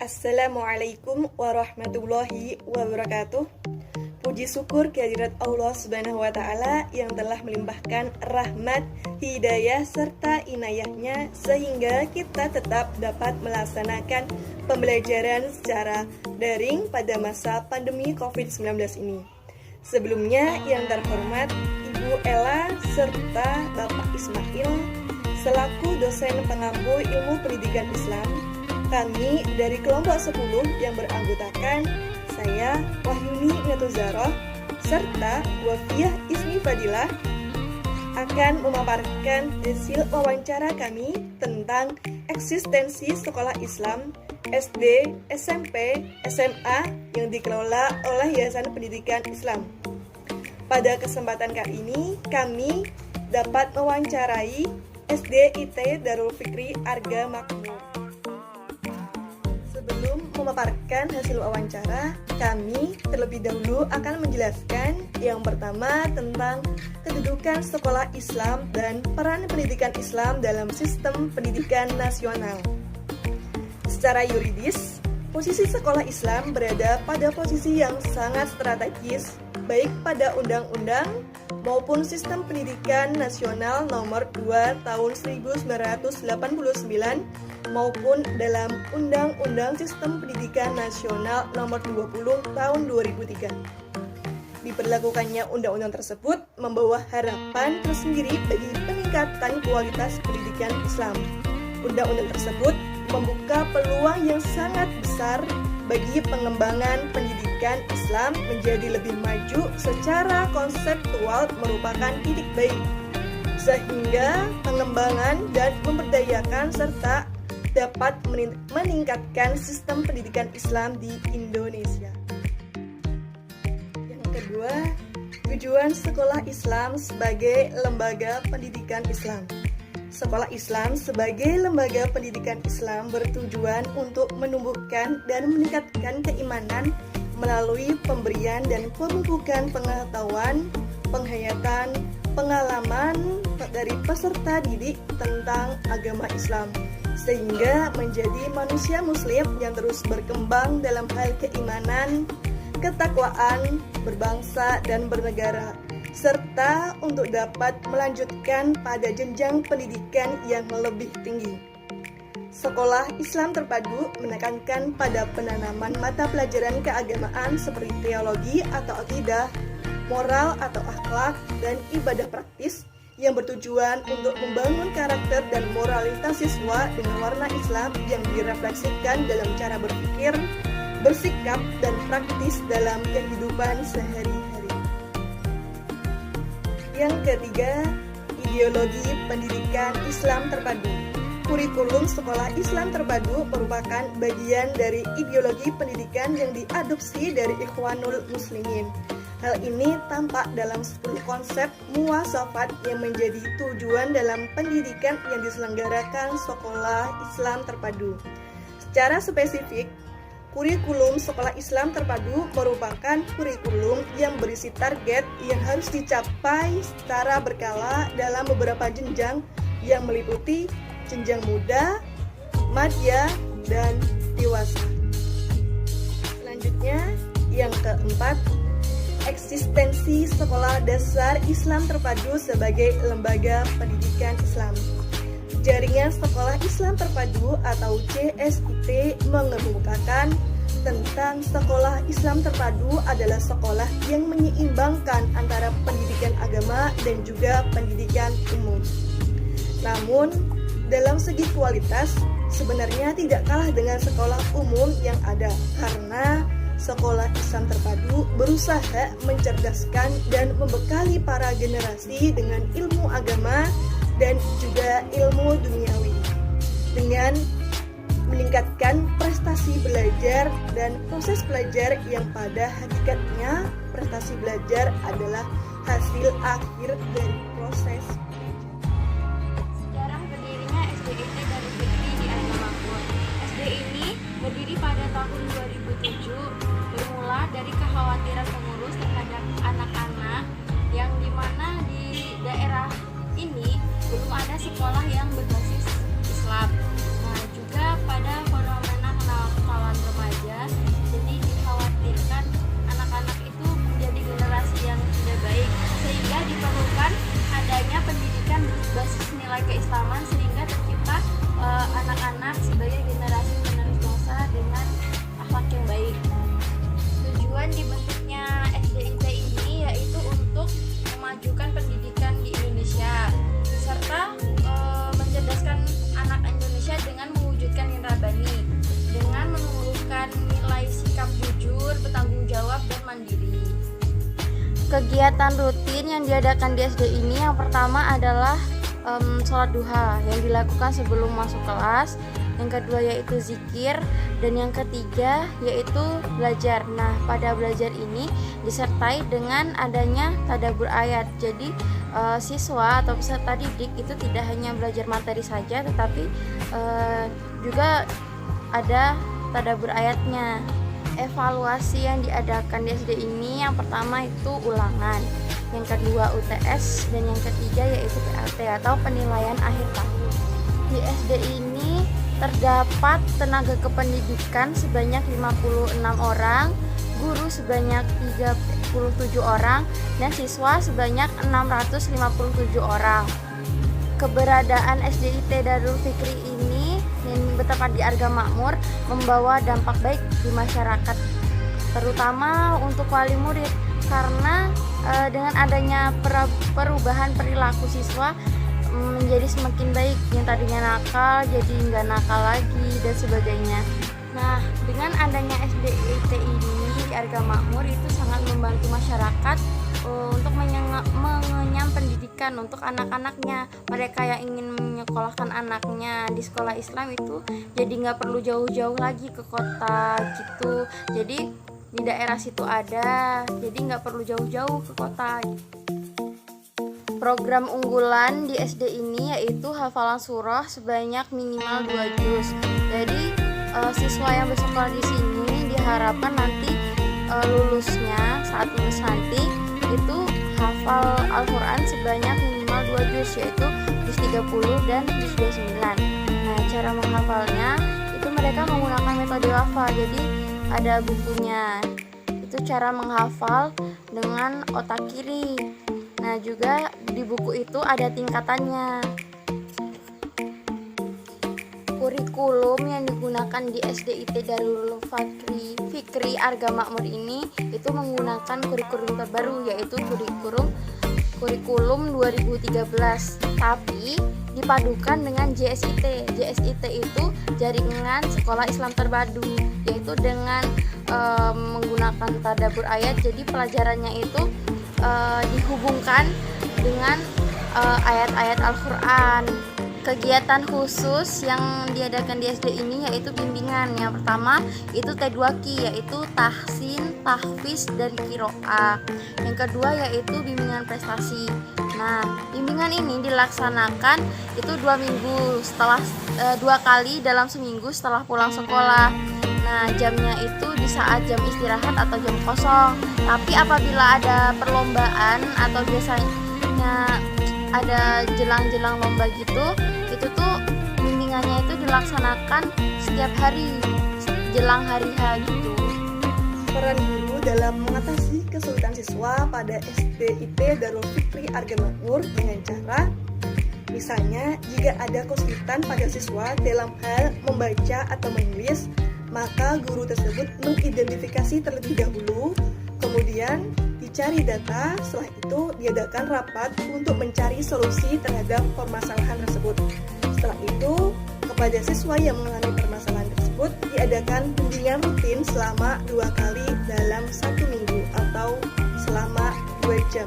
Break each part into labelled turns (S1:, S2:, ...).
S1: Assalamualaikum warahmatullahi wabarakatuh. Puji syukur kehadirat Allah Subhanahu wa Ta'ala yang telah melimpahkan rahmat, hidayah, serta inayahnya sehingga kita tetap dapat melaksanakan pembelajaran secara daring pada masa pandemi COVID-19 ini. Sebelumnya, yang terhormat Ibu Ella serta Bapak Ismail selaku dosen pengampu ilmu pendidikan Islam, kami dari kelompok 10 yang beranggotakan saya, Wahyuni Netuzaroh, serta Wafiyah Ismi Fadilah akan memaparkan hasil wawancara kami tentang eksistensi sekolah Islam SD, SMP, SMA yang dikelola oleh Yayasan Pendidikan Islam. Pada kesempatan kali ini, kami dapat mewawancarai SD IT Darul Fikri Arga Makmur. Sebelum memaparkan hasil wawancara, kami terlebih dahulu akan menjelaskan yang pertama tentang kedudukan sekolah Islam dan peran pendidikan Islam dalam sistem pendidikan nasional. Secara yuridis, posisi sekolah Islam berada pada posisi yang sangat strategis, baik pada undang-undang maupun sistem pendidikan nasional nomor 2 tahun 1989 maupun dalam Undang-Undang Sistem Pendidikan Nasional nomor 20 tahun 2003. Diberlakukannya undang-undang tersebut membawa harapan tersendiri bagi peningkatan kualitas pendidikan Islam. Undang-undang tersebut membuka peluang yang sangat besar bagi pengembangan pendidikan Islam menjadi lebih maju secara konseptual merupakan titik baik, sehingga pengembangan dan memberdayakan serta dapat meningkatkan sistem pendidikan Islam di Indonesia. Yang kedua, tujuan sekolah Islam sebagai lembaga pendidikan Islam. Sekolah Islam sebagai lembaga pendidikan Islam bertujuan untuk menumbuhkan dan meningkatkan keimanan melalui pemberian dan pemupukan pengetahuan, penghayatan, pengalaman dari peserta didik tentang agama Islam, sehingga menjadi manusia muslim yang terus berkembang dalam hal keimanan, ketakwaan, berbangsa dan bernegara, serta untuk dapat melanjutkan pada jenjang pendidikan yang lebih tinggi. Sekolah Islam terpadu menekankan pada penanaman mata pelajaran keagamaan seperti teologi atau akidah, moral atau akhlak, dan ibadah praktis yang bertujuan untuk membangun karakter dan moralitas siswa dengan warna Islam yang direfleksikan dalam cara berpikir, bersikap, dan praktis dalam kehidupan sehari-hari. Yang ketiga, ideologi pendidikan Islam terpadu. Kurikulum sekolah Islam terpadu merupakan bagian dari ideologi pendidikan yang diadopsi dari Ikhwanul Muslimin. Hal ini tampak dalam 10 konsep muasafat yang menjadi tujuan dalam pendidikan yang diselenggarakan sekolah Islam terpadu. Secara spesifik, kurikulum sekolah Islam terpadu merupakan kurikulum yang berisi target yang harus dicapai secara berkala dalam beberapa jenjang yang meliputi jenjang muda, madya, dan dewasa. Selanjutnya, yang keempat, eksistensi sekolah dasar Islam terpadu sebagai lembaga pendidikan Islam. Jaringan Sekolah Islam Terpadu atau JSIT mengemukakan tentang sekolah Islam terpadu adalah sekolah yang menyeimbangkan antara pendidikan agama dan juga pendidikan umum. Namun, dalam segi kualitas sebenarnya tidak kalah dengan sekolah umum yang ada, karena sekolah Islam terpadu berusaha mencerdaskan dan membekali para generasi dengan ilmu agama dan juga ilmu duniawi dengan meningkatkan prestasi belajar dan proses belajar yang pada hakikatnya prestasi belajar adalah hasil akhir dari proses.
S2: Sejarah berdirinya SDIT Darul Fikri di Arga Makmur. SD ini berdiri pada tahun 2007, bermula dari kekhawatiran pengurus terhadap anak-anak yang dimana di daerah ini belum ada sekolah yang berbasis Islam. Nah, juga pada fenomena kekhawatiran Kegiatan rutin yang diadakan di SD ini yang pertama adalah sholat duha yang dilakukan sebelum masuk kelas. Yang kedua yaitu zikir, dan yang ketiga yaitu belajar. Nah, pada belajar ini disertai dengan adanya tadabbur ayat. Jadi siswa atau peserta didik itu tidak hanya belajar materi saja, tetapi juga ada tadabbur ayatnya. Evaluasi yang diadakan di SD ini yang pertama itu ulangan, yang kedua UTS, dan yang ketiga yaitu PLT atau penilaian akhir tahun. Di SD ini terdapat tenaga kependidikan sebanyak 56 orang, guru sebanyak 37 orang, dan siswa sebanyak 657 orang. Keberadaan SDIT Darul Fikri ini yang bertempat di Arga Makmur membawa dampak baik di masyarakat, terutama untuk wali murid, karena dengan adanya perubahan perilaku siswa menjadi semakin baik, yang tadinya nakal jadi nggak nakal lagi dan sebagainya. Nah, dengan adanya SDIT ini di Arga Makmur itu sangat membantu masyarakat untuk mengenyam pendidikan untuk anak-anaknya. Mereka yang ingin menyekolahkan anaknya di sekolah Islam itu jadi nggak perlu jauh-jauh lagi ke kota gitu. Jadi di daerah situ ada, jadi nggak perlu jauh-jauh ke kota. Program unggulan di SD ini yaitu hafalan surah sebanyak minimal 2 juz. Jadi siswa yang bersekolah di sini diharapkan nanti lulusnya, saat lulus nanti itu hafal Al-Quran sebanyak minimal 2 juz, yaitu juz 30 dan juz 29. Nah, cara menghafalnya itu mereka menggunakan metode hafal. Jadi ada bukunya. Itu cara menghafal dengan otak kiri. Nah, juga di buku itu ada tingkatannya. Kurikulum yang digunakan di SDIT Darul Fikri Arga Makmur ini itu menggunakan kurikulum terbaru, yaitu kurikulum 2013, tapi dipadukan dengan JSIT. JSIT itu Jaringan Sekolah Islam Terpadu, yaitu dengan menggunakan tadabbur ayat. Jadi pelajarannya itu dihubungkan dengan ayat-ayat Al-Quran. Kegiatan khusus yang diadakan di SD ini yaitu bimbingan. Yang pertama itu T2Q, yaitu tahsin, tahfiz, dan qiraah. Yang kedua yaitu bimbingan prestasi. Nah, bimbingan ini dilaksanakan itu 2 minggu setelah 2 kali dalam seminggu setelah pulang sekolah. Nah, jamnya itu di saat jam istirahat atau jam kosong. Tapi apabila ada perlombaan atau biasanya ada jelang-jelang lomba gitu, itu tuh bimbingannya itu dilaksanakan setiap hari jelang hari H gitu.
S1: Peran guru dalam mengatasi kesulitan siswa pada SDIT Darul Fikri Arga Makmur dengan cara misalnya jika ada kesulitan pada siswa dalam hal membaca atau menulis, maka guru tersebut mengidentifikasi terlebih dahulu, kemudian dicari data, setelah itu diadakan rapat untuk mencari solusi terhadap permasalahan tersebut. Setelah itu, kepada siswa yang mengalami permasalahan tersebut diadakan bimbingan rutin selama 2 kali dalam 1 minggu atau selama 2 jam.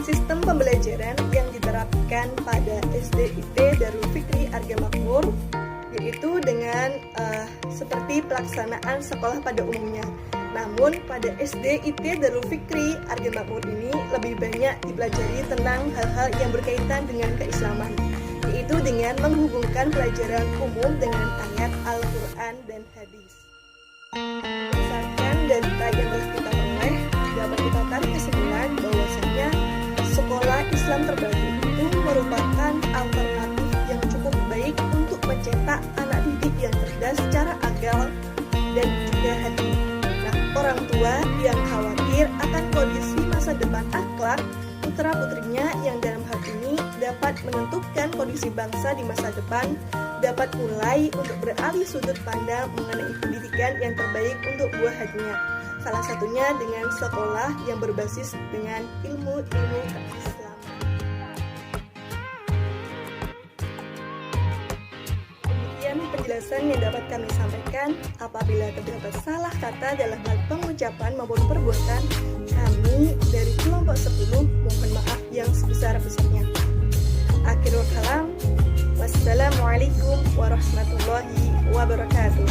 S1: Sistem pembelajaran yang diterapkan pada SDIT Darul Fikri Arga Makmur yaitu dengan seperti pelaksanaan sekolah pada umumnya. Namun pada SDIT Darul Fikri Arga Makmur ini lebih banyak dipelajari tentang hal-hal yang berkaitan dengan keislaman, yaitu dengan menghubungkan pelajaran umum dengan ayat Al-Quran dan hadis. Berdasarkan data yang telah kita peroleh, dapat kita tarik kesimpulan bahwasanya sekolah Islam terbaru itu merupakan alternatif yang cukup baik untuk mencetak anak didik yang cerdas secara akal dan juga hati. Orang tua yang khawatir akan kondisi masa depan akhlak putra-putrinya yang dalam hal ini dapat menentukan kondisi bangsa di masa depan, dapat mulai untuk beralih sudut pandang mengenai pendidikan yang terbaik untuk buah hatinya. Salah satunya dengan sekolah yang berbasis dengan ilmu-ilmu keislaman. Penjelasan yang dapat kami sampaikan. Apabila terdapat salah kata dalam hal pengucapan maupun perbuatan, kami dari kelompok nomor 10, mohon maaf yang sebesar-besarnya. Akhirul kalam, wassalamualaikum warahmatullahi wabarakatuh.